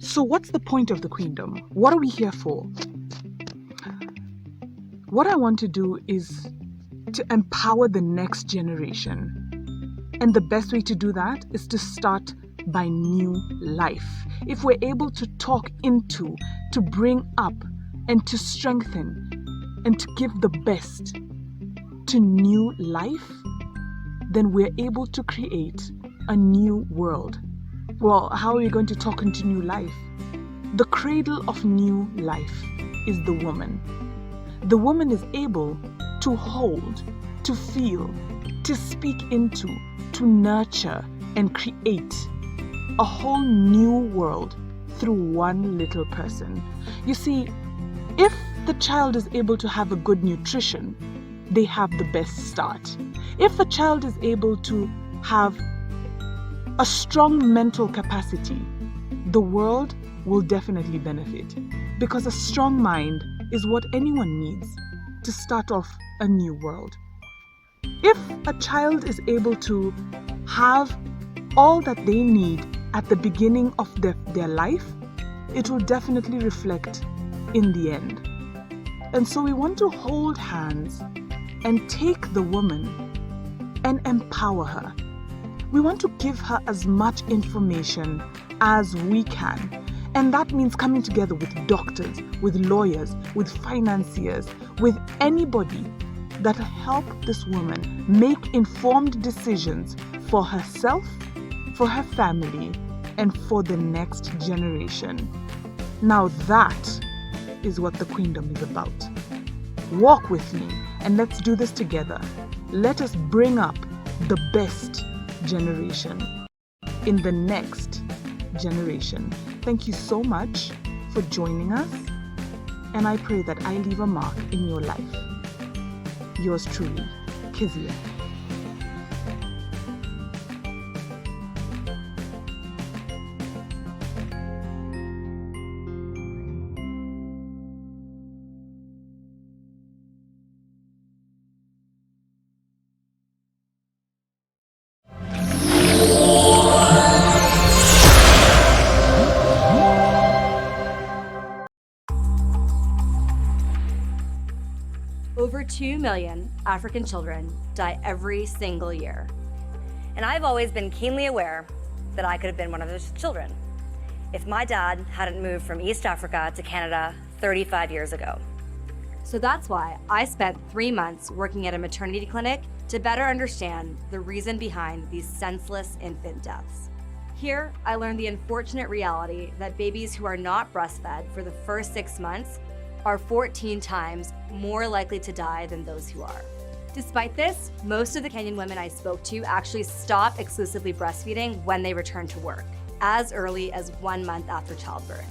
So what's the point of the Queendom? What are we here for? What I want to do is to empower the next generation. And the best way to do that is to start by new life. If we're able to talk into, to bring up, and to strengthen, and to give the best to new life, then we're able to create a new world. Well, how are we going to talk into new life? The cradle of new life is the woman. The woman is able to hold, to feel, to speak into, to nurture and create a whole new world through one little person. You see, if the child is able to have a good nutrition, they have the best start. If a child is able to have a strong mental capacity, the world will definitely benefit, because a strong mind is what anyone needs to start off a new world. If a child is able to have all that they need at the beginning of their life, it will definitely reflect in the end. And so we want to hold hands and take the woman and empower her. We want to give her as much information as we can. And that means coming together with doctors, with lawyers, with financiers, with anybody that will help this woman make informed decisions for herself, for her family, and for the next generation. Now that is what the Queendom is about. Walk with me and let's do this together. Let us bring up the best generation in the next generation. Thank you so much for joining us, and I pray that I leave a mark in your life. Yours truly, Kezia. Over 2 million African children die every single year. And I've always been keenly aware that I could have been one of those children if my dad hadn't moved from East Africa to Canada 35 years ago. So that's why I spent 3 months working at a maternity clinic to better understand the reason behind these senseless infant deaths. Here, I learned the unfortunate reality that babies who are not breastfed for the first 6 months are 14 times more likely to die than those who are. Despite this, most of the Kenyan women I spoke to actually stop exclusively breastfeeding when they return to work, as early as 1 month after childbirth.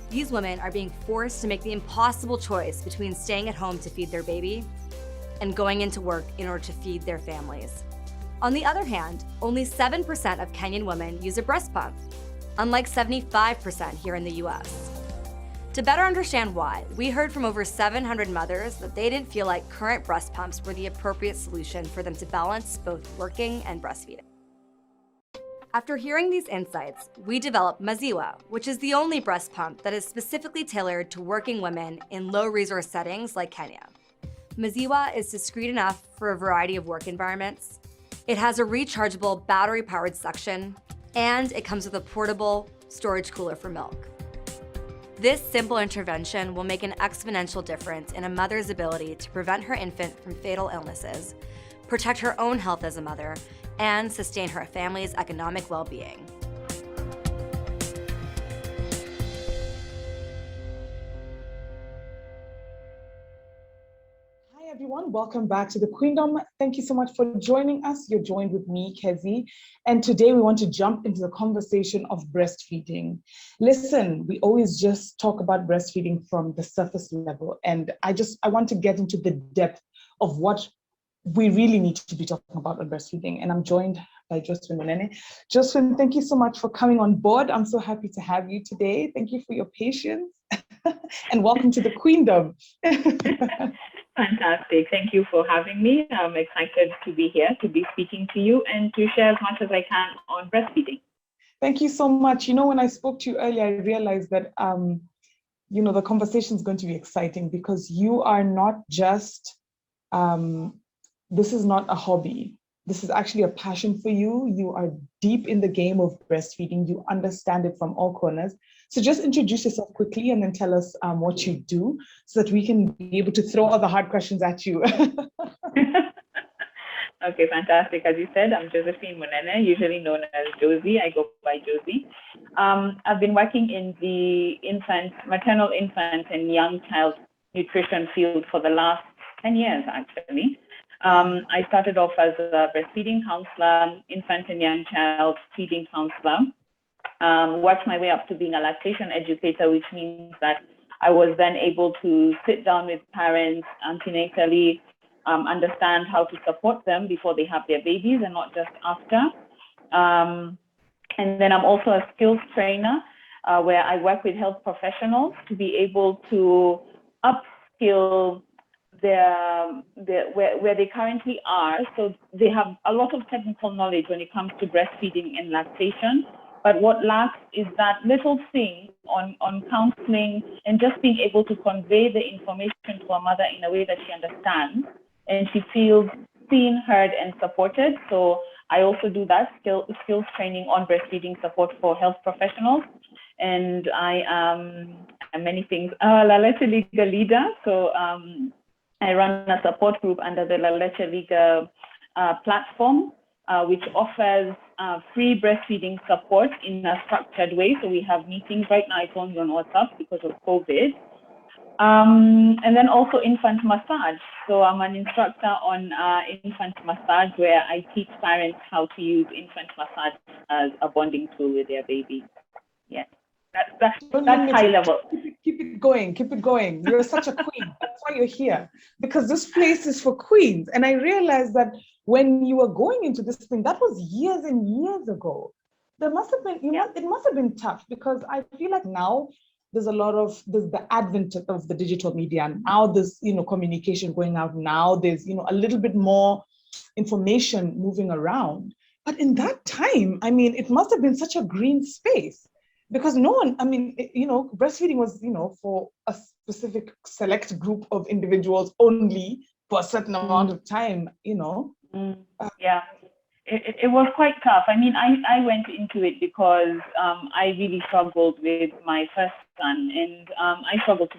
These women are being forced to make the impossible choice between staying at home to feed their baby and going into work in order to feed their families. On the other hand, only 7% of Kenyan women use a breast pump, unlike 75% here in the US. To better understand why, we heard from over 700 mothers that they didn't feel like current breast pumps were the appropriate solution for them to balance both working and breastfeeding. After hearing these insights, we developed Maziwa, which is the only breast pump that is specifically tailored to working women in low-resource settings like Kenya. Maziwa is discreet enough for a variety of work environments. It has a rechargeable battery-powered suction, and it comes with a portable storage cooler for milk. This simple intervention will make an exponential difference in a mother's ability to prevent her infant from fatal illnesses, protect her own health as a mother, and sustain her family's economic well-being. Hi everyone, welcome back to the Queendom. Thank you so much for joining us. You're joined with me, Kezi, and today we want to jump into the conversation of breastfeeding. Listen, we always just talk about breastfeeding from the surface level, and I want to get into the depth of what we really need to be talking about on breastfeeding. And I'm joined by Josephine Molene. Josephine, thank you so much for coming on board. I'm so happy to have you today. Thank you for your patience and welcome to the Queendom. Fantastic. Thank you for having me. I'm excited to be here, to be speaking to you, and to share as much as I can on breastfeeding. Thank you so much. When I spoke to you earlier, I realized that, the conversation is going to be exciting because you are not just, this is not a hobby. This is actually a passion for you. You are deep in the game of breastfeeding. You understand it from all corners. So just introduce yourself quickly and then tell us what you do so that we can be able to throw all the hard questions at you. Okay, fantastic. As you said, I'm Josephine Munene, usually known as Josie. I go by Josie. I've been working in the maternal infant and young child nutrition field for the last 10 years, actually. I started off as a breastfeeding counselor, infant and young child feeding counselor, worked my way up to being a lactation educator, which means that I was then able to sit down with parents antenatally, understand how to support them before they have their babies and not just after. And then I'm also a skills trainer where I work with health professionals to be able to upskill where they currently are. So they have a lot of technical knowledge when it comes to breastfeeding and lactation. But what lacks is that little thing on counseling and just being able to convey the information to a mother in a way that she understands and she feels seen, heard, and supported. So I also do that skills training on breastfeeding support for health professionals. And I am many things. La Leche Liga leader. So I run a support group under the La Leche Liga platform, which offers free breastfeeding support in a structured way. So we have meetings. Right now it's only on WhatsApp because of COVID. And then also infant massage. So I'm an instructor on infant massage where I teach parents how to use infant massage as a bonding tool with their baby. Yeah, that's high level. Keep it going, keep it going. You're such a queen. That's why you're here, because this place is for queens. And I realized that when you were going into this thing, that was years and years ago. There must have been, it must have been tough, because I feel like now there's the advent of the digital media, and now there's, communication going out. Now there's, a little bit more information moving around. But in that time, I mean, it must have been such a green space, because no one, I mean, breastfeeding was, for a specific select group of individuals only for a certain amount of time, Yeah. It was quite tough. I mean, I went into it because I really struggled with my first son, and I struggled to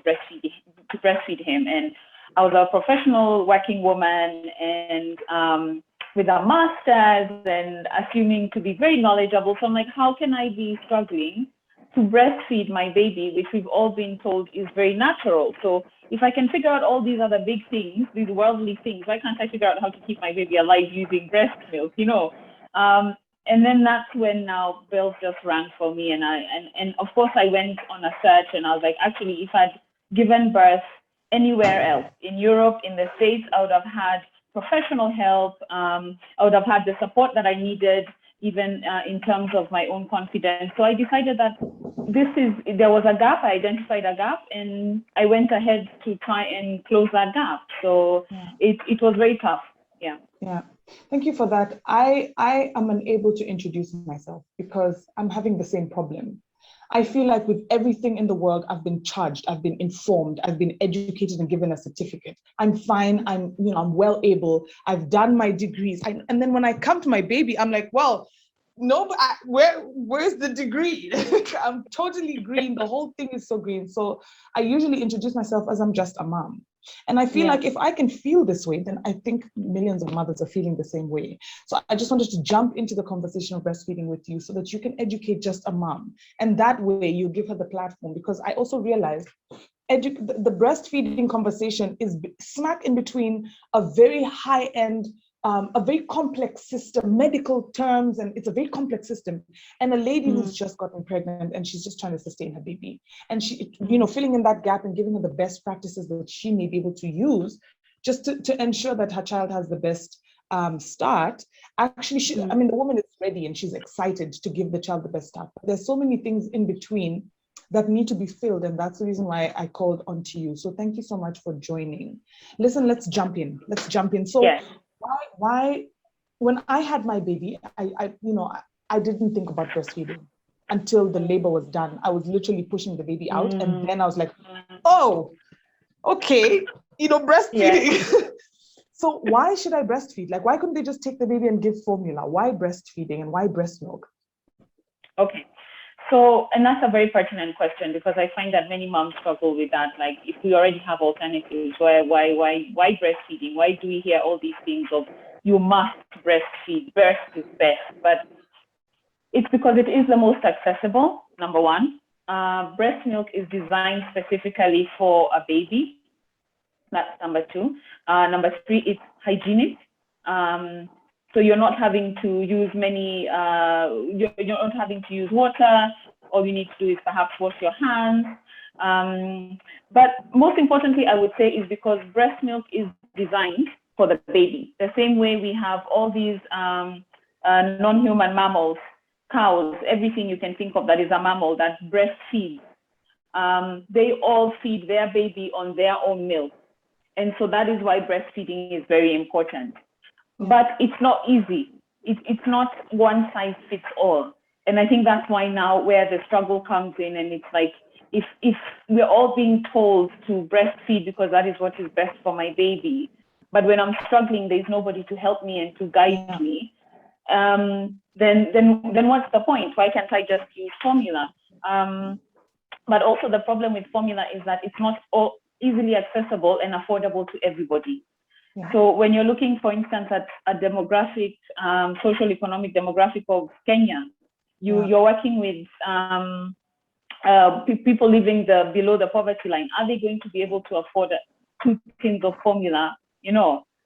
breastfeed him. And I was a professional working woman, and with a master's, and assuming to be very knowledgeable. So I'm like, how can I be struggling to breastfeed my baby, which we've all been told is very natural? So if I can figure out all these other big things, these worldly things, why can't I figure out how to keep my baby alive using breast milk, And then that's when now bells just rang for me. And of course I went on a search, and I was like, actually, if I'd given birth anywhere else, in Europe, in the States, I would have had professional help. I would have had the support that I needed, even in terms of my own confidence. So I decided that there was a gap. I identified a gap, and I went ahead to try and close that gap. So it was very tough. Yeah. Yeah. Thank you for that. I am unable to introduce myself because I'm having the same problem. I feel like with everything in the world, I've been charged, I've been informed, I've been educated and given a certificate. I'm fine. I'm well able. I've done my degrees. And then when I come to my baby, I'm like, well, no, but where's the degree? I'm totally green. The whole thing is so green. So I usually introduce myself as I'm just a mom. And I feel like if I can feel this way, then I think millions of mothers are feeling the same way. So I just wanted to jump into the conversation of breastfeeding with you so that you can educate just a mom. And that way you give her the platform, because I also realized the breastfeeding conversation is smack in between a very high-end, a very complex system, medical terms, and it's a very complex system. And a lady who's just gotten pregnant and she's just trying to sustain her baby. And she, filling in that gap and giving her the best practices that she may be able to use just to ensure that her child has the best start. Actually, the woman is ready and she's excited to give the child the best start. But there's so many things in between that need to be filled. And that's the reason why I called on to you. So thank you so much for joining. Listen, let's jump in. So why when I had my baby, I didn't think about breastfeeding. until the labor was done. I was literally pushing the baby out. And then I was like, oh, okay, breastfeeding. Yeah. So why should I breastfeed? Like, why couldn't they just take the baby and give formula? Why breastfeeding and why breast milk? Okay. So, and that's a very pertinent question, because I find that many moms struggle with that. Like, if we already have alternatives, why breastfeeding? Why do we hear all these things of you must breastfeed, birth is best? But it's because it is the most accessible, number one. Breast milk is designed specifically for a baby. That's number two. Number three, it's hygienic. So you're not having to use you're not having to use water. All you need to do is perhaps wash your hands. But most importantly, I would say, is because breast milk is designed for the baby. The same way we have all these non-human mammals, cows, everything you can think of that is a mammal that breastfeeds. They all feed their baby on their own milk. And so that is why breastfeeding is very important. But it's not easy. It's not one size fits all. And I think that's why now where the struggle comes in, and it's like, if we're all being told to breastfeed because that is what is best for my baby, but when I'm struggling, there's nobody to help me and to guide me, then what's the point? Why can't I just use formula? But also the problem with formula is that it's not easily accessible and affordable to everybody. Yeah. So when you're looking, for instance, at a demographic, social economic demographic of Kenya, you're working with people living below the poverty line. Are they going to be able to afford 2 tins of formula,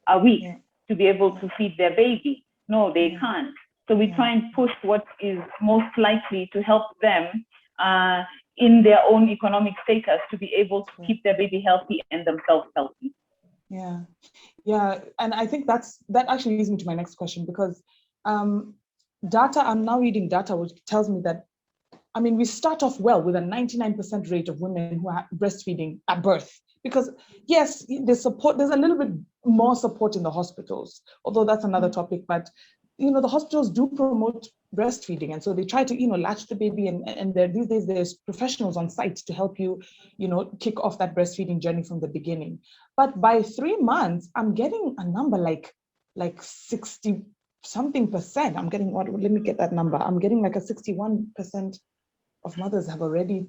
a week to be able to feed their baby? No, they can't. So we try and push what is most likely to help them in their own economic status to be able to keep their baby healthy and themselves healthy. Yeah, and I think that actually leads me to my next question, because I'm now reading data which tells me that, we start off well with a 99% rate of women who are breastfeeding at birth, because yes, there's a little bit more support in the hospitals, although that's another topic, but the hospitals do promote breastfeeding, and so they try to latch the baby, and these days there's professionals on site to help you kick off that breastfeeding journey from the beginning. But by 3 months, I'm getting a number like 60 something percent. I'm getting let me get that number. I'm getting like a 61% of mothers have already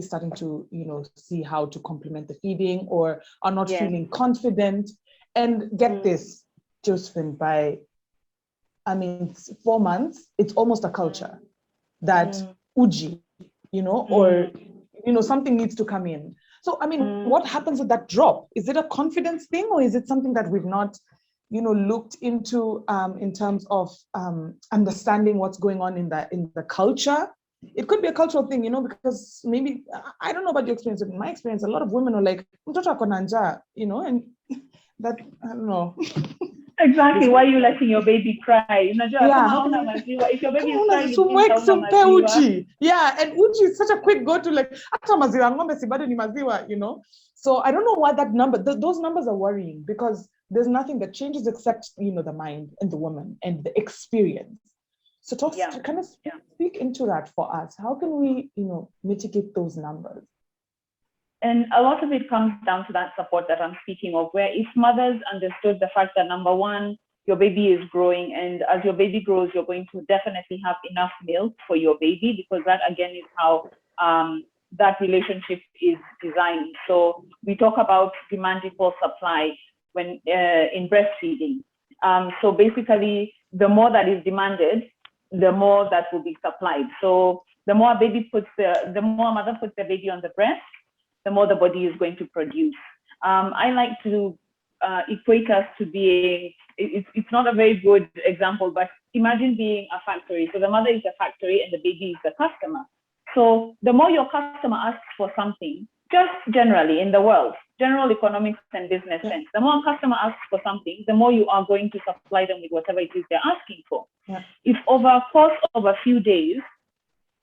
starting to see how to complement the feeding, or are not feeling confident. And get this, Josephine, by 4 months, it's almost a culture that uji, or something needs to come in. So what happens with that drop? Is it a confidence thing, or is it something that we've not looked into in terms of understanding what's going on in the culture? It could be a cultural thing, because maybe, I don't know about your experience, but in my experience, a lot of women are like, mtoto ako na njaa, and that, I don't know. Exactly. Why are you letting your baby cry? If your baby is crying, uji. Yeah, and uji is such a quick go to, like, hata maziwa ng'ombe si bado ni maziwa, So I don't know why that number, those numbers are worrying, because there's nothing that changes except, the mind and the woman and the experience. So kind of speak into that for us. How can we, mitigate those numbers? And a lot of it comes down to that support that I'm speaking of, where if mothers understood the fact that, number one, your baby is growing, and as your baby grows, you're going to definitely have enough milk for your baby, because that, again, is how that relationship is designed. So we talk about demand equals supply when in breastfeeding. So basically, the more that is demanded, the more that will be supplied. So the more the more a mother puts the baby on the breast, the more the body is going to produce. I like to equate us to being, it's not a very good example, but imagine being a factory. So the mother is the factory and the baby is the customer. So the more your customer asks for something, just generally in the world, general economics and business sense, the more a customer asks for something, the more you are going to supply them with whatever it is they're asking for. If over a course of a few days,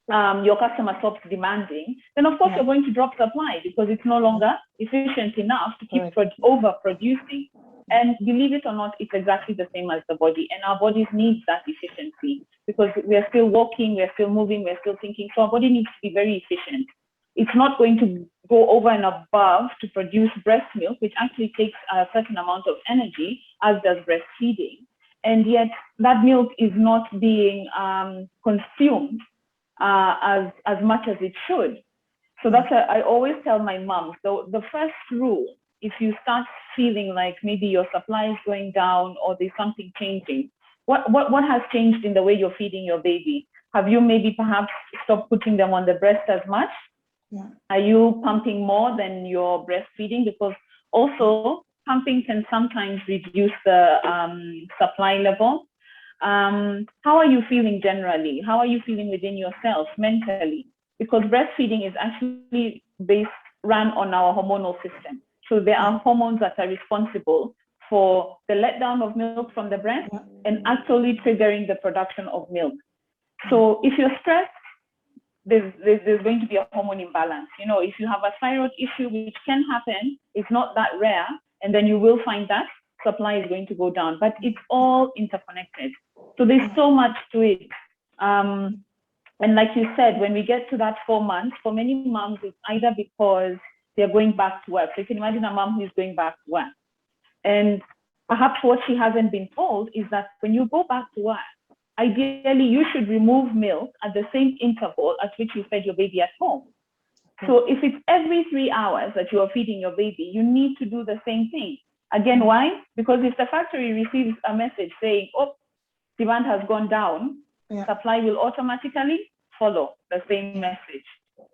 your customer stops demanding, then of course you're going to drop supply, because it's no longer efficient enough to keep overproducing. And believe it or not, it's exactly the same as the body. And our bodies need that efficiency because we're still walking, we're still moving, we're still thinking. So our body needs to be very efficient. It's not going to go over and above to produce breast milk, which actually takes a certain amount of energy, as does breastfeeding. And yet that milk is not being consumed as much as it should. So that's I always tell my mom. So the first rule, if you start feeling like maybe your supply is going down or there's something changing, what has changed in the way you're feeding your baby? Have you maybe perhaps stopped putting them on the breast as much? Yeah. Are you pumping more than you're breastfeeding? Because also pumping can sometimes reduce the supply level. How are you feeling generally? How are you feeling within yourself mentally? Because breastfeeding is actually run on our hormonal system. So there are hormones that are responsible for the letdown of milk from the breast and actually triggering the production of milk. So if you're stressed, there's going to be a hormone imbalance. You know, if you have a thyroid issue, which can happen, it's not that rare, and then you will find that supply is going to go down. But it's all interconnected. So there's so much to it. And like you said, when we get to that 4 months, for many moms, it's either because they're going back to work. So you can imagine a mom who's going back to work. And perhaps what she hasn't been told is that when you go back to work, ideally you should remove milk at the same interval at which you fed your baby at home. So if it's every 3 hours that you are feeding your baby, you need to do the same thing. Again, why? Because if the factory receives a message saying, oh, demand has gone down, supply will automatically follow the same message.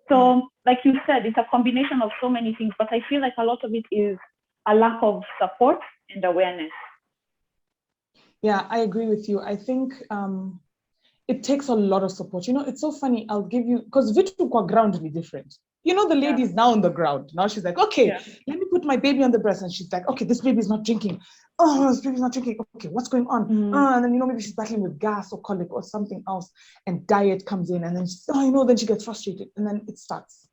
So like you said, it's a combination of so many things, but I feel like a lot of it is a lack of support and awareness. Yeah, I agree with you. I think it takes a lot of support. You know, it's so funny. I'll give you, because Vitu kwa ground will be different. You know, the lady is now on the ground. Now she's like, okay, let me put my baby on the breast. And she's like, okay, this baby is not drinking. Oh, this baby's not drinking. Okay, what's going on? And then, you know, maybe she's battling with gas or colic or something else. And diet comes in. And then, then she gets frustrated. And then it starts.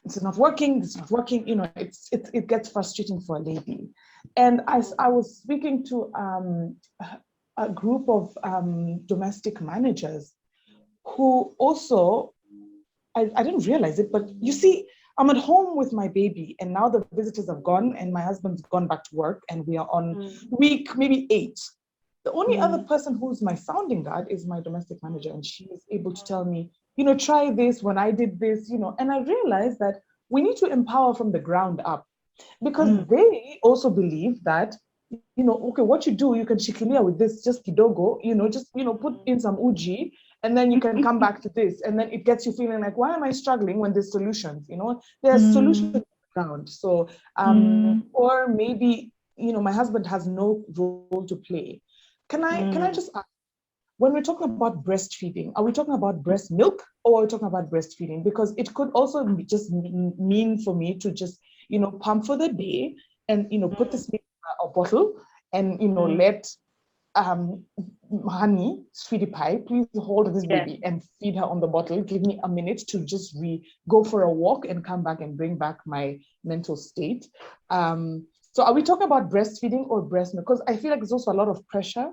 It's not working. It's not working. You know, it gets frustrating for a lady. And I was speaking to a group of domestic managers who also, I didn't realize it, but you see, I'm at home with my baby and now the visitors have gone and my husband's gone back to work and we are on week maybe 8. The only other person who's my sounding guard is my domestic manager, and she is able to tell me, you know, try this when I did this, you know, and I realized that we need to empower from the ground up, because they also believe that, you know, okay, what you do, you can shikilia with this, just kidogo, you know, just, you know, put in some uji, and then you can come back to this. And then it gets you feeling like, why am I struggling when there's solutions? You know, there's solutions on the ground. So, or maybe, you know, my husband has no role to play. Can I just ask, when we're talking about breastfeeding, are we talking about breast milk or are we talking about breastfeeding? Because it could also just mean for me to just, you know, pump for the day and, you know, put this in a bottle and, you know, let honey, sweetie pie, please hold this baby and feed her on the bottle. Give me a minute to just go for a walk and come back and bring back my mental state. So are we talking about breastfeeding or breast milk? Because I feel like there's also a lot of pressure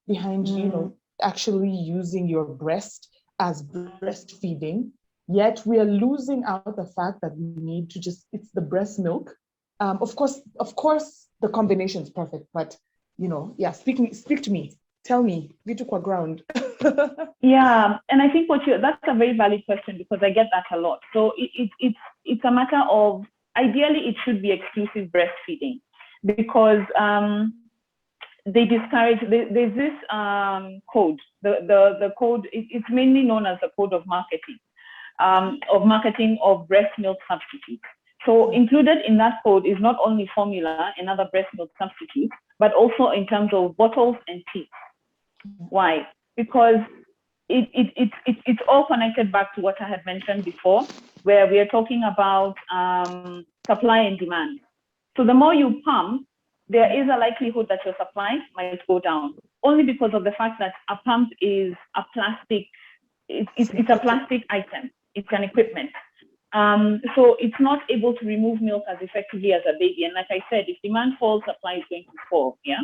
behind, you know, actually using your breast as breastfeeding, yet we are losing out the fact that we need to just, it's the breast milk. Of course, the combination is perfect, but, you know, speak to me, tell me, Vitu kwa ground. Yeah, and I think that's a very valid question, because I get that a lot. So it's a matter of, ideally it should be exclusive breastfeeding, because they discourage, there's this code, the code, it's mainly known as the code of marketing of breast milk substitutes. So included in that code is not only formula and other breast milk substitutes, but also in terms of bottles and teats. Why? Because it's all connected back to what I had mentioned before, where we are talking about supply and demand. So the more you pump, there is a likelihood that your supply might go down, only because of the fact that a pump is a plastic, it's a plastic item, it's an equipment. So it's not able to remove milk as effectively as a baby. And like I said, if demand falls, supply is going to fall. Yeah.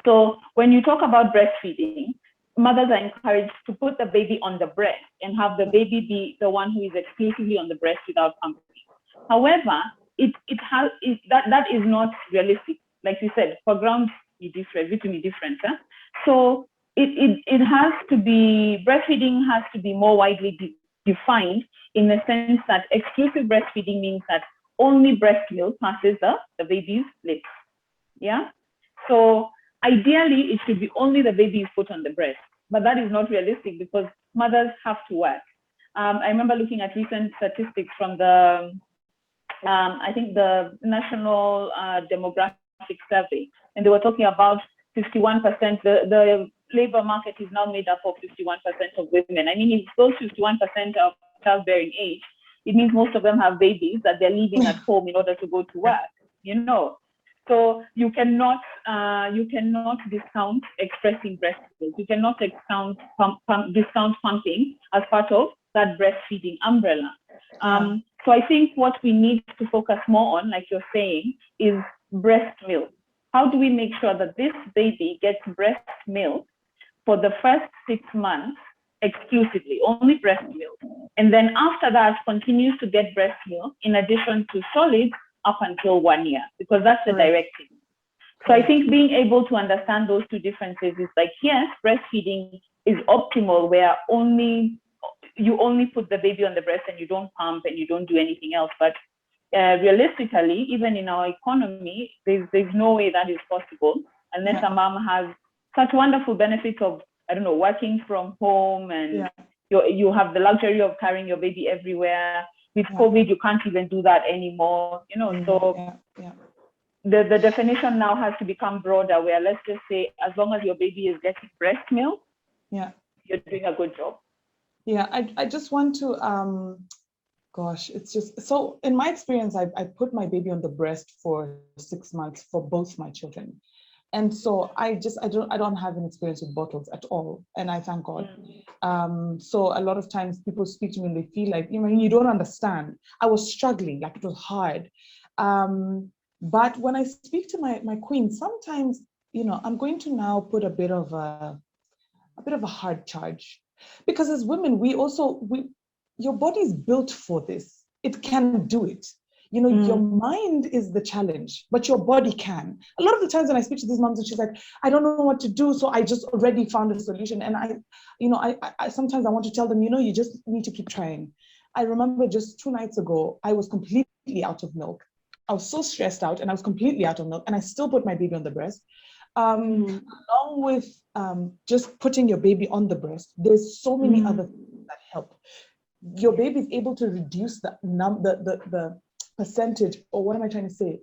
So when you talk about breastfeeding, mothers are encouraged to put the baby on the breast and have the baby be the one who is exclusively on the breast without pampering. However, that is not realistic. Like you said, for ground different, between different. Huh? So it has to be, breastfeeding has to be more widely defined in the sense that exclusive breastfeeding means that only breast milk passes the baby's lips. Yeah. So ideally, it should be only the baby is put on the breast, but that is not realistic because mothers have to work. I remember looking at recent statistics from the, I think the National Demographic Survey, and they were talking about 51%. The labor market is now made up of 51% of women. I mean, if those 51% of childbearing age, it means most of them have babies that they're leaving at home in order to go to work, you know. So you cannot discount expressing breast milk. You cannot discount pumping as part of that breastfeeding umbrella. So I think what we need to focus more on, like you're saying, is breast milk. How do we make sure that this baby gets breast milk for the first 6 months exclusively, only breast milk, and then after that continues to get breast milk in addition to solids up until 1 year, because that's the directive. So I think being able to understand those two differences is like, yes, breastfeeding is optimal where you only put the baby on the breast and you don't pump and you don't do anything else. But realistically, even in our economy, there's no way that is possible unless a mom has such wonderful benefits of, I don't know, working from home, and you have the luxury of carrying your baby everywhere. With COVID, you can't even do that anymore, you know. The definition now has to become broader, where let's just say, as long as your baby is getting breast milk, you're doing a good job. I just want to, gosh, it's just, so in my experience, I put my baby on the breast for 6 months for both my children. And so I don't have an experience with bottles at all. And I thank God. So a lot of times people speak to me and they feel like, you don't understand. I was struggling, like it was hard. But when I speak to my queen, sometimes, I'm going to now put a bit of a hard charge, because as women, your body is built for this. It can do it. Your mind is the challenge, but your body can. A lot of the times when I speak to these moms, and she's like, I don't know what to do, so I just already found a solution. And I sometimes I want to tell them, you just need to keep trying. I remember just 2 nights ago, I was completely out of milk. I was so stressed out and I was completely out of milk, and I still put my baby on the breast. Along with just putting your baby on the breast, there's so many other things that help. Your baby is able to reduce the percentage, or what am I trying to say?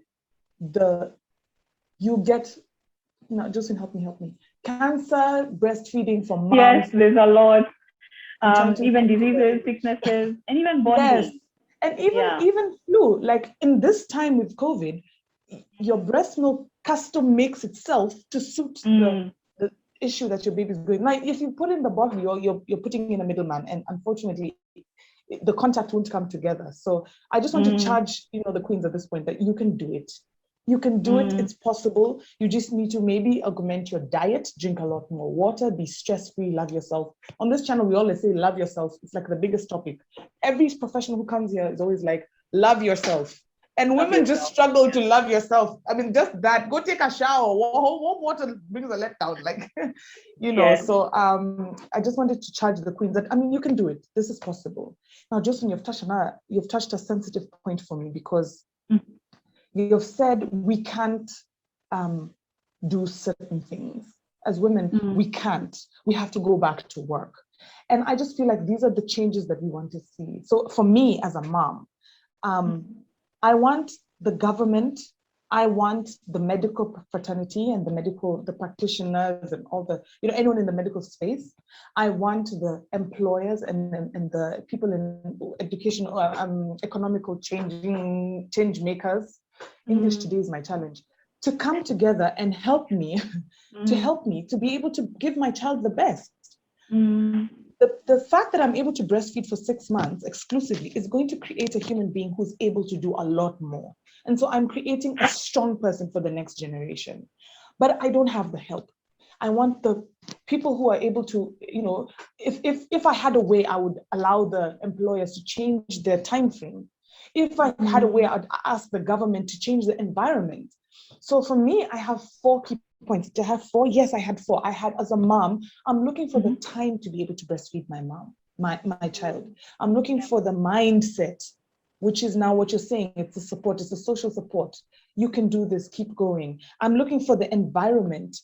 Josephine, help me. Cancer, breastfeeding for moms. Yes, there's a lot. Even diseases, sicknesses, and even bonding. Yes, and even flu. Like in this time with COVID, your breast milk custom makes itself to suit the issue that your baby's going. Like if you put in the bottle, you're putting in a middleman, and unfortunately, the contact won't come together. So I just want to charge, the queens at this point, that you can do it. You can do it. It's possible. You just need to maybe augment your diet, drink a lot more water, be stress-free, love yourself. On this channel, we always say love yourself. It's like the biggest topic. Every professional who comes here is always like, love yourself. And women just struggle to love yourself. I mean, just that. Go take a shower. Warm water brings a letdown. Like, So I just wanted to charge the queens that, you can do it. This is possible. Now, Jocelyn, you've touched a sensitive point for me, because you've said we can't do certain things. As women, we can't. We have to go back to work. And I just feel like these are the changes that we want to see. So for me as a mom, I want the government, I want the medical fraternity and the practitioners and all the, anyone in the medical space. I want the employers and the people in education, economical change makers. English today is my challenge. To come together and help me, to be able to give my child the best. the fact that I'm able to breastfeed for 6 months exclusively is going to create a human being who's able to do a lot more. And so I'm creating a strong person for the next generation. But I don't have the help. I want the people who are able to, if I had a way, I would allow the employers to change their time frame. If I had a way, I'd ask the government to change the environment. So for me, I have 4 key points. To have 4? Yes, I had 4. I had, as a mom, I'm looking for the time to be able to breastfeed my mom, my child. I'm looking for the mindset, which is now what you're saying. It's a support, it's a social support. You can do this, keep going. I'm looking for the environment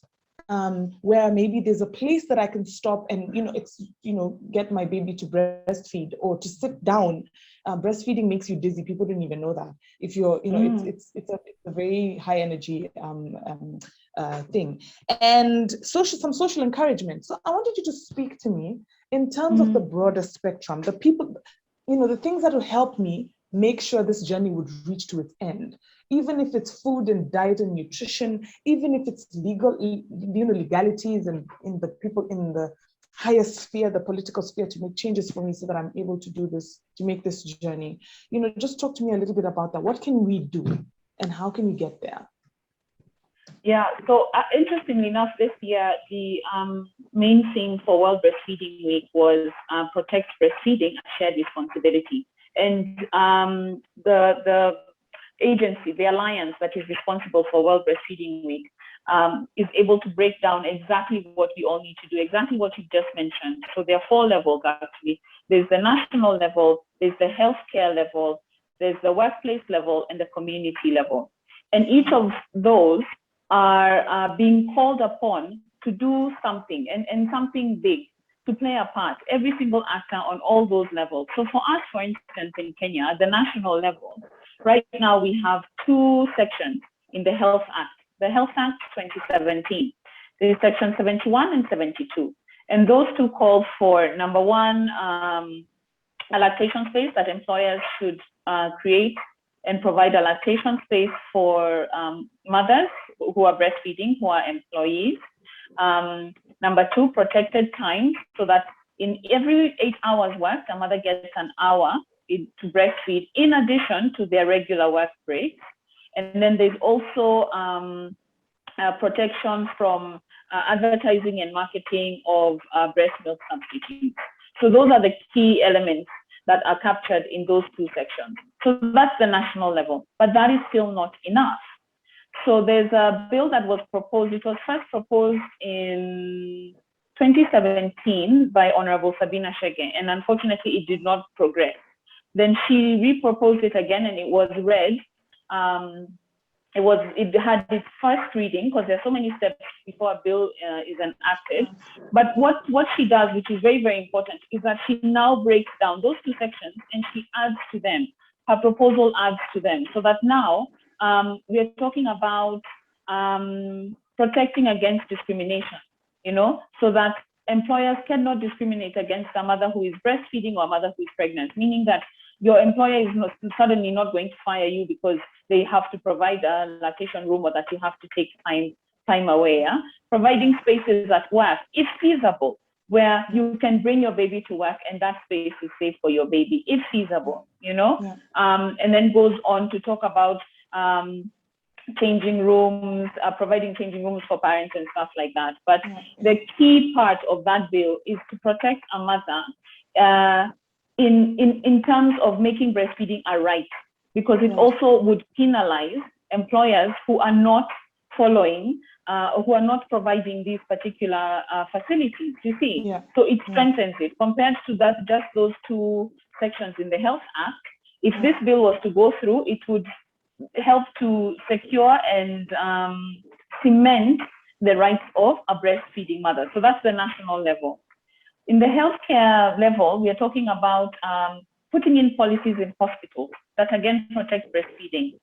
where maybe there's a place that I can stop and, get my baby to breastfeed or to sit down. Breastfeeding makes you dizzy. People don't even know that. If you're, it's a very high energy thing. And some social encouragement. So I wanted you to speak to me in terms of the broader spectrum, the people, the things that will help me make sure this journey would reach to its end. Even if it's food and diet and nutrition, even if it's legalities and in the people in the higher sphere, the political sphere, to make changes for me so that I'm able to do this, to make this journey. Just talk to me a little bit about that. What can we do and how can we get there? Yeah, so interestingly enough, this year, the main theme for World Breastfeeding Week was Protect Breastfeeding, a Shared Responsibility. And the agency, the alliance that is responsible for World Breastfeeding Week, is able to break down exactly what we all need to do, exactly what you just mentioned. So there are 4 levels, actually. There's the national level, there's the healthcare level, there's the workplace level, and the community level. And each of those are being called upon to do something, and something big, to play a part, every single actor on all those levels. So for us, for instance, in Kenya, at the national level, right now we have 2 sections in the Health Act. The Health Act 2017. There is Section 71 and 72. And those 2 call for, number 1, a lactation space that employers should create and provide a lactation space for mothers who are breastfeeding, who are employees. Number 2, protected time, so that in every 8 hours worked, a mother gets an hour to breastfeed in addition to their regular work breaks. And then there's also protection from advertising and marketing of breast milk substitutes. So those are the key elements that are captured in those 2 sections. So that's the national level, but that is still not enough. So there's a bill that was proposed. It was first proposed in 2017 by Honorable Sabina Chege, and unfortunately it did not progress. Then she re-proposed it again, and it was read. It had its first reading, because there's so many steps before a bill is enacted. But what she does, which is very, very important, is that she now breaks down those 2 sections and she adds to them. Her proposal adds to them, so that now we're talking about protecting against discrimination, so that employers cannot discriminate against a mother who is breastfeeding or a mother who is pregnant, meaning that your employer is suddenly not going to fire you because they have to provide a lactation room or that you have to take time away. Providing spaces at work, if feasible, where you can bring your baby to work and that space is safe for your baby, if feasible, Yeah. And then goes on to talk about changing rooms, providing changing rooms for parents and stuff like that. But the key part of that bill is to protect a mother in terms of making breastfeeding a right, because it also would penalize employers who are not following, who are not providing these particular facilities, you see. Yeah. So it strengthens it compared to just those 2 sections in the Health Act. If this bill was to go through, it would help to secure and cement the rights of a breastfeeding mother. So that's the national level. In the healthcare level, we are talking about putting in policies in hospitals that again protect breastfeeding.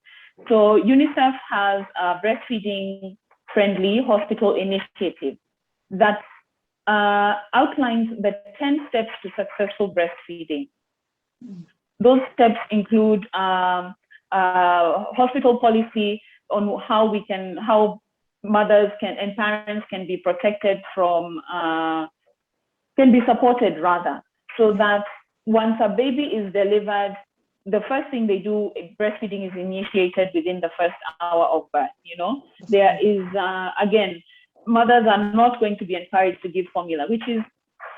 So UNICEF has a breastfeeding-friendly hospital initiative that outlines the 10 steps to successful breastfeeding. Those steps include hospital policy on how mothers and parents can be protected from can be supported rather, so that once a baby is delivered, the first thing they do, breastfeeding is initiated within the first hour of birth. There is, again, mothers are not going to be encouraged to give formula, which is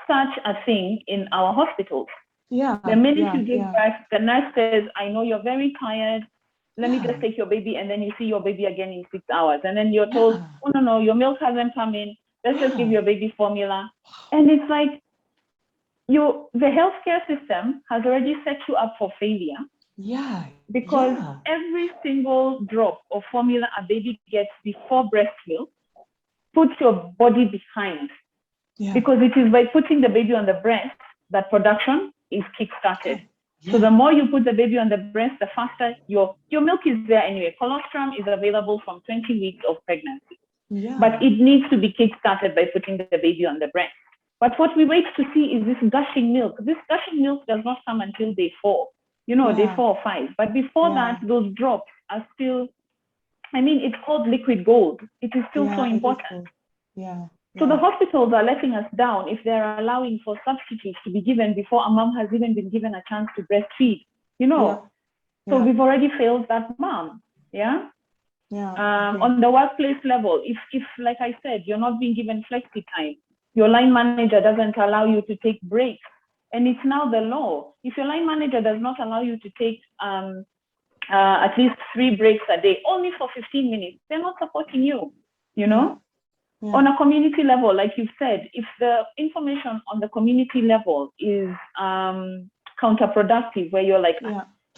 such a thing in our hospitals. The minute you give birth, the nurse says, I know you're very tired. Let me just take your baby, and then you see your baby again in 6 hours. And then you're told, oh, no, your milk hasn't come in. Let's just give your baby formula. And it's like, the healthcare system has already set you up for failure. Because every single drop of formula a baby gets before breast milk puts your body behind. Because it is by putting the baby on the breast that production is kick-started. So the more you put the baby on the breast, the faster your milk is there anyway. Colostrum is available from 20 weeks of pregnancy. But it needs to be kick-started by putting the baby on the breast. But what we wait to see is this gushing milk. This gushing milk does not come until day 4, day 4 or 5. But before that, those drops are still, it's called liquid gold. It is still so important. So the hospitals are letting us down if they're allowing for substitutes to be given before a mom has even been given a chance to breastfeed, So we've already failed that mom, On the workplace level, if like I said, you're not being given flexi time, your line manager doesn't allow you to take breaks, and it's now the law. If your line manager does not allow you to take at least 3 breaks a day, only for 15 minutes, they're not supporting you, On a community level, like you've said, if the information on the community level is counterproductive, where you're like,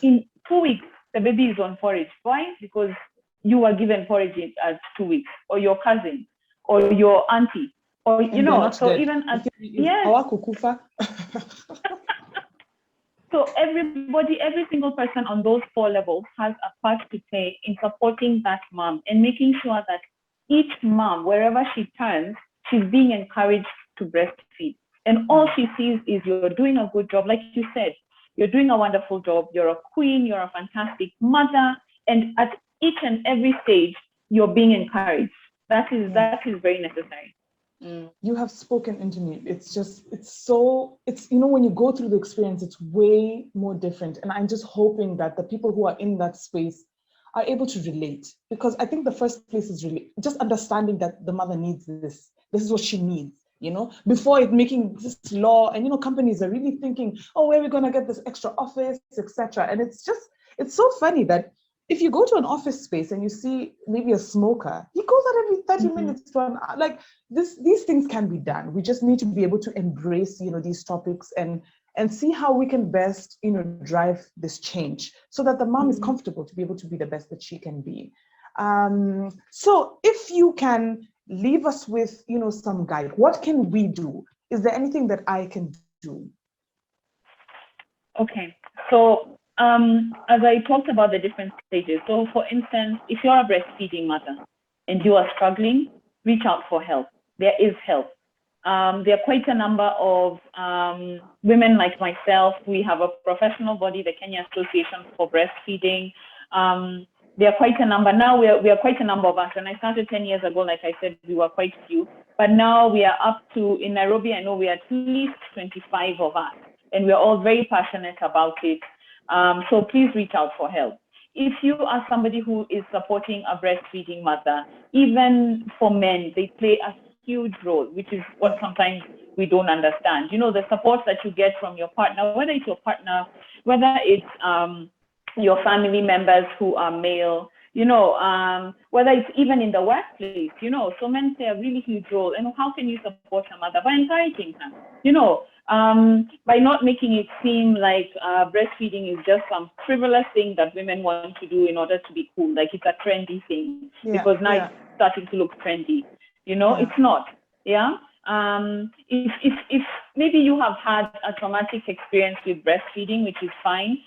in 2 weeks, the baby is on porridge. Why? Because you were given porridge at 2 weeks, or your cousin, or your auntie, or, so dead. Even at, So every single person on those 4 levels has a part to play in supporting that mom and making sure that each mom, wherever she turns, she's being encouraged to breastfeed. And all she sees is you're doing a good job. Like you said, you're doing a wonderful job. You're a queen. You're a fantastic mother. And at each and every stage, you're being encouraged. That is very necessary. You have spoken into me. It's when you go through the experience, it's way more different. And I'm just hoping that the people who are in that space are able to relate, because I think the first place is really just understanding that the mother needs this. This is what she needs, before it making this law. And, companies are really thinking, oh, where are we going to get this extra office, etc. And it's so funny that if you go to an office space and you see maybe a smoker, he goes out every 30 minutes to an hour. Like these things can be done. We just need to be able to embrace, these topics and see how we can best, drive this change so that the mom is comfortable to be able to be the best that she can be. So if you can leave us with, some guide, what can we do? Is there anything that I can do? Okay, so as I talked about the different stages, so for instance, if you're a breastfeeding mother and you are struggling, reach out for help. There is help. There are quite a number of women like myself. We have a professional body, the Kenya Association for Breastfeeding. There are quite a number. Now we are quite a number of us. When I started 10 years ago, like I said, we were quite few. But now we are up to, in Nairobi, I know we are at least 25 of us. And we are all very passionate about it. So please reach out for help. If you are somebody who is supporting a breastfeeding mother, even for men, they play a huge role, which is what sometimes we don't understand. The support that you get from your partner, whether it's your partner, whether it's your family members who are male, whether it's even in the workplace, so men play a really huge role. And how can you support a mother? By encouraging her, by not making it seem like breastfeeding is just some frivolous thing that women want to do in order to be cool, like it's a trendy thing, because now it's starting to look trendy. It's not. If maybe you have had a traumatic experience with breastfeeding, which is fine,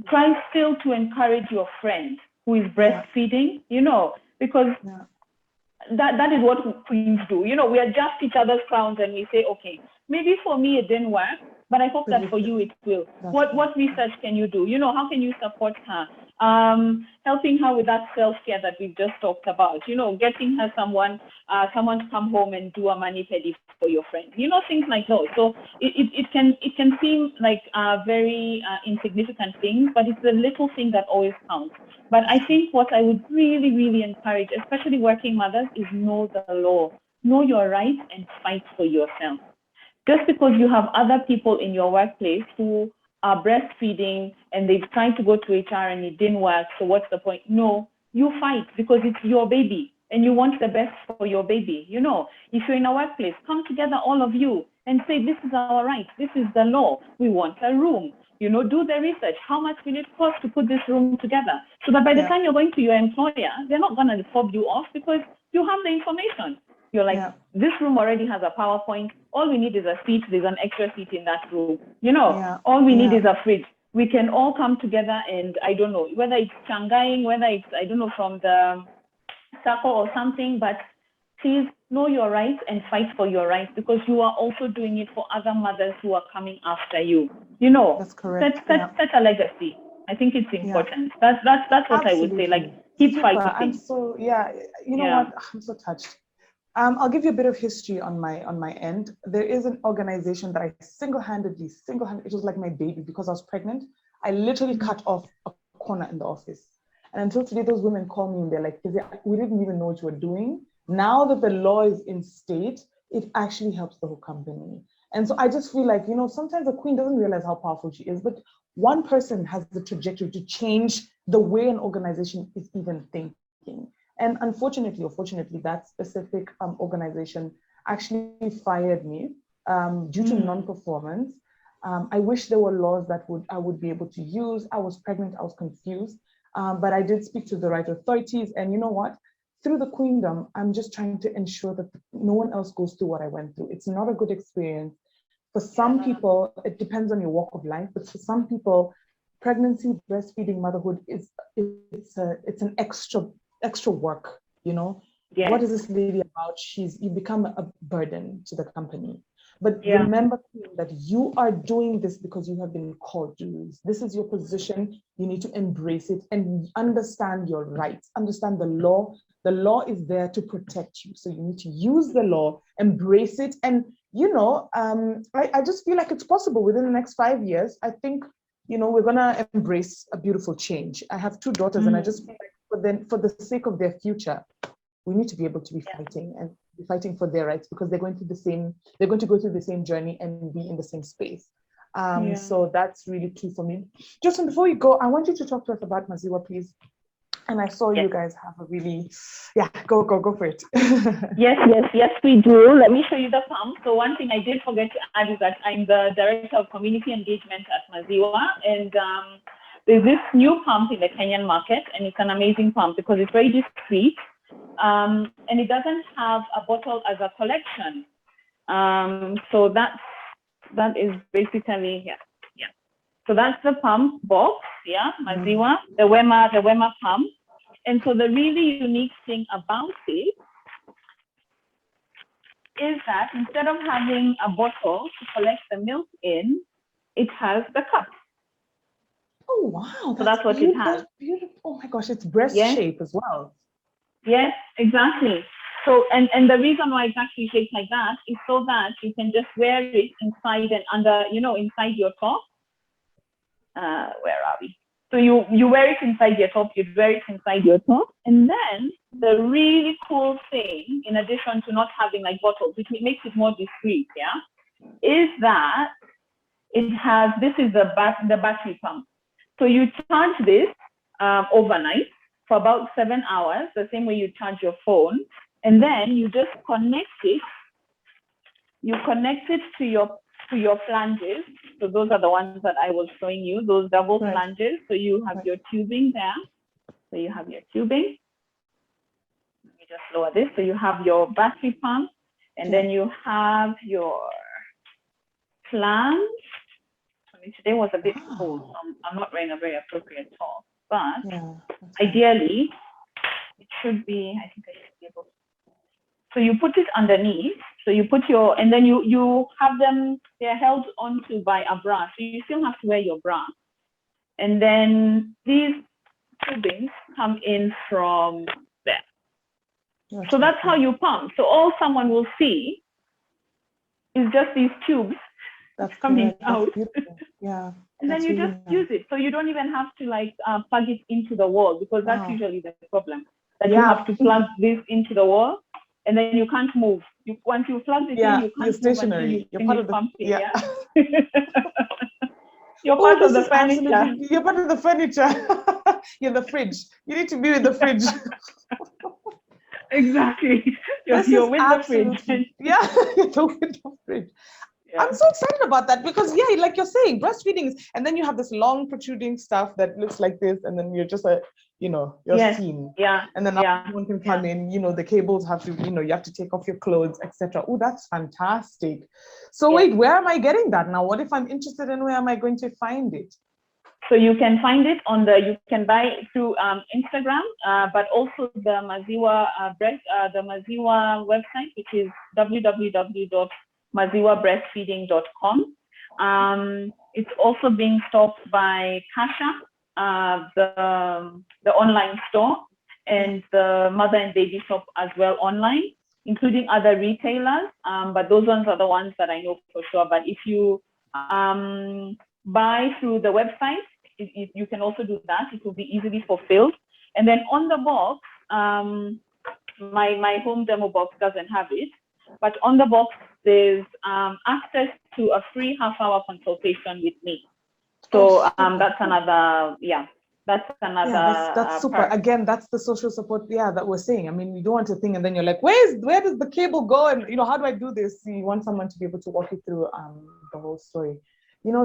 try still to encourage your friend who is breastfeeding, because that is what queens do. We adjust each other's crowns and we say, okay, maybe for me it didn't work, but I hope that for you it will. What research can you do? How can you support her? helping her with that self-care that we've just talked about, getting her someone to come home and do a mani-pedi for your friend, things like those. So it can seem like very insignificant things, but it's the little thing that always counts. But I think what I would really, really encourage, especially working mothers, is know the law, know your rights, and fight for yourself. Just because you have other people in your workplace who are breastfeeding and they've tried to go to HR and it didn't work, so what's the point? No, you fight because it's your baby and you want the best for your baby. If you're in a workplace, come together, all of you, and say, this is our right, this is the law, we want a room. Do the research. How much will it cost to put this room together? So that by the time you're going to your employer, they're not going to fob you off because you have the information. You're like, this room already has a PowerPoint. All we need is a seat. There's an extra seat in that room. All we need is a fridge. We can all come together and, I don't know, whether it's Shanghaiing, whether it's, I don't know, from the circle or something, but please know your rights and fight for your rights because you are also doing it for other mothers who are coming after you. That's correct. Set a legacy. I think it's important. That's what I would say. Like, keep fighting. I'm so, what? I'm so touched. I'll give you a bit of history on my end. There is an organization that I single-handedly, it was like my baby because I was pregnant. I literally cut off a corner in the office. And until today, those women call me and they're like, we didn't even know what you were doing. Now that the law is in state, it actually helps the whole company. And so I just feel like, sometimes a queen doesn't realize how powerful she is, but one person has the trajectory to change the way an organization is even thinking. And unfortunately or fortunately, that specific organization actually fired me due to non-performance. I wish there were laws that I would be able to use. I was pregnant, I was confused, but I did speak to the right authorities. And you know what? Through the Queendom, I'm just trying to ensure that no one else goes through what I went through. It's not a good experience. For some people, it depends on your walk of life, but for some people, pregnancy, breastfeeding, motherhood it's an extra work, Yes. What is this lady about? You become a burden to the company. But remember that you are doing this because you have been called to do this. This is your position. You need to embrace it and understand your rights, understand the law. The law is there to protect you. So you need to use the law, embrace it. And, I just feel like it's possible within the next 5 years. I think, we're going to embrace a beautiful change. I have 2 daughters and I just feel like for the sake of their future, we need to be able to be fighting and be fighting for their rights because they're going to go through the same journey and be in the same space. So that's really key for me. Justin, before you go, I want you to talk to us about Maziwa, please. And I saw you guys have a really, go for it. Yes, we do. Let me show you the pump. So one thing I did forget to add is that I'm the Director of Community Engagement at Maziwa. And there's this new pump in the Kenyan market, and it's an amazing pump because it's very discreet. And it doesn't have a bottle as a collection. So that is basically, So that's the pump box, Maziwa, the Wema pump. And so the really unique thing about it is that instead of having a bottle to collect the milk in, it has the cup. Oh, wow. So that's what it has. That's beautiful. Oh my gosh, it's breast shape as well. Yes, exactly. So, and the reason why it's actually shaped like that is so that you can just wear it inside and under, inside your top. Where are we? So you wear it inside your top, you wear it inside your top. And then the really cool thing, in addition to not having like bottles, which makes it more discreet, is that it has, this is the battery pump. So you charge this overnight for about 7 hours, the same way you charge your phone. And then you just connect it. You connect it to your flanges. So those are the ones that I was showing you, those double flanges. So you have your tubing there. So you have your tubing. Let me just lower this. So you have your battery pump, and then you have your flange. Today was a bit cold, so I'm not wearing a very appropriate top, but ideally it should be, I think I should be able to. So you put it underneath. So you put and then you have them, they're held onto by a bra. So you still have to wear your bra. And then these tubings come in from there. That's So that's okay. how you pump. So all someone will see is just these tubes That's coming correct. out. That's beautiful. Yeah. And then That's you really just nice. use it. So you don't even have to like plug it into the wall, because that's Wow. usually the problem. That you Yeah. have to plug this into the wall, and then you can't move. Once you plug it in, you You're can't move until you stationary. You're part finish of the pumping. yeah. You're Oh, part of this the is furniture. absolutely, you're part of the furniture. You're the fridge. You need to be with the fridge. Exactly. This You're is with the fridge. absolutely, yeah, you're with the fridge. Yeah. I'm so excited about that because, yeah, like you're saying, breastfeeding is, and then you have this long protruding stuff that looks like this, and then you're just you're Yes. seen. Yeah. And then Yeah. someone can come in, the cables have to, you have to take off your clothes, etc. Oh, that's fantastic. So Yes. wait, where am I getting that now? What if I'm interested in where am I going to find it? So you can find it you can buy it through Instagram, but also the Maziwa the Maziwa website, which is www.maziwabreastfeeding.com. It's also being stocked by Kasha, the online store, and the mother and baby shop as well online, including other retailers. But those ones are the ones that I know for sure. But if you buy through the website, you can also do that. It will be easily fulfilled. And then on the box, my home demo box doesn't have it, but on the box there's access to a free half-hour consultation with me. So that's another, that's super. part. Again, that's the social support, that we're saying. I mean, you don't want a thing and then you're like, where does the cable go? And how do I do this? You want someone to be able to walk you through the whole story.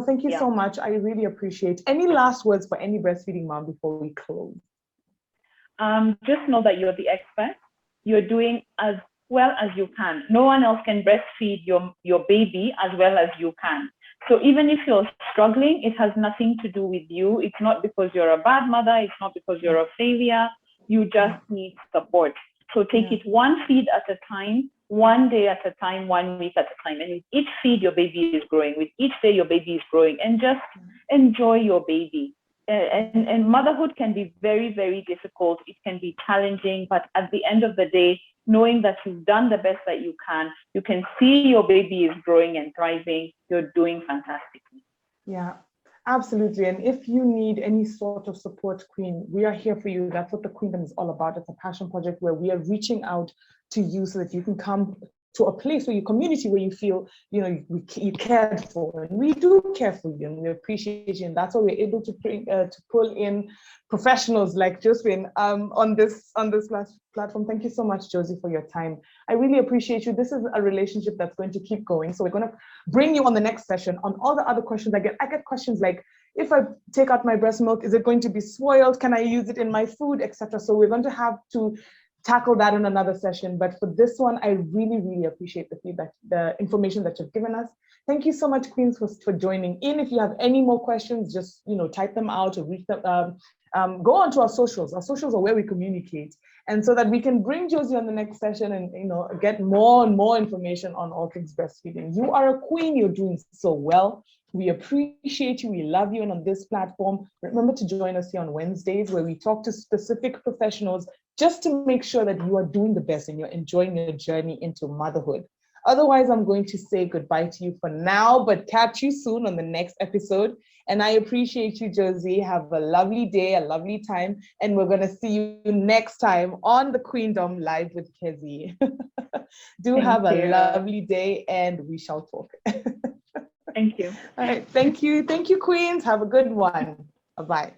Thank you so much. I really appreciate. Any last words for any breastfeeding mom before we close? Just know that you're the expert. You're doing as well as you can. No one else can breastfeed your baby as well as you can. So even if you're struggling, it has nothing to do with you. It's not because you're a bad mother. It's not because you're a failure. You just need support. So take it one feed at a time, one day at a time, 1 week at a time. And with each feed, your baby is growing. With each day, your baby is growing. And just enjoy your baby. And motherhood can be very, very difficult. It can be challenging. But at the end of the day, knowing that you've done the best that you can see your baby is growing and thriving, you're doing fantastically. Yeah, absolutely. And if you need any sort of support, Queen, we are here for you. That's what the Queendom is all about. It's a passion project where we are reaching out to you so that you can come to a place where your community, where you feel, you cared for, and we do care for you, and we appreciate you, and that's why we're able to bring to pull in professionals like Josephine on this platform. Thank you so much, Josie, for your time. I really appreciate you. This is a relationship that's going to keep going. So we're going to bring you on the next session on all the other questions I get. I get questions like, if I take out my breast milk, is it going to be spoiled? Can I use it in my food, etc.? So we're going to have to tackle that in another session. But for this one, I really, really appreciate the feedback, the information that you've given us. Thank you so much, Queens, for joining in. If you have any more questions, just type them out or reach them. Go on to our socials. Our socials are where we communicate, and so that we can bring Josie on the next session and get more and more information on all things breastfeeding. You are a queen. You're doing so well. We appreciate you. We love you. And on this platform, remember to join us here on Wednesdays, where we talk to specific professionals just to make sure that you are doing the best and you're enjoying your journey into motherhood. Otherwise, I'm going to say goodbye to you for now, but catch you soon on the next episode. And I appreciate you, Josie. Have a lovely day, a lovely time. And we're going to see you next time on the Queendom Live with Kezi. Have a lovely day, and we shall talk. Thank you. All right. Thank you. Thank you, Queens. Have a good one. Bye-bye.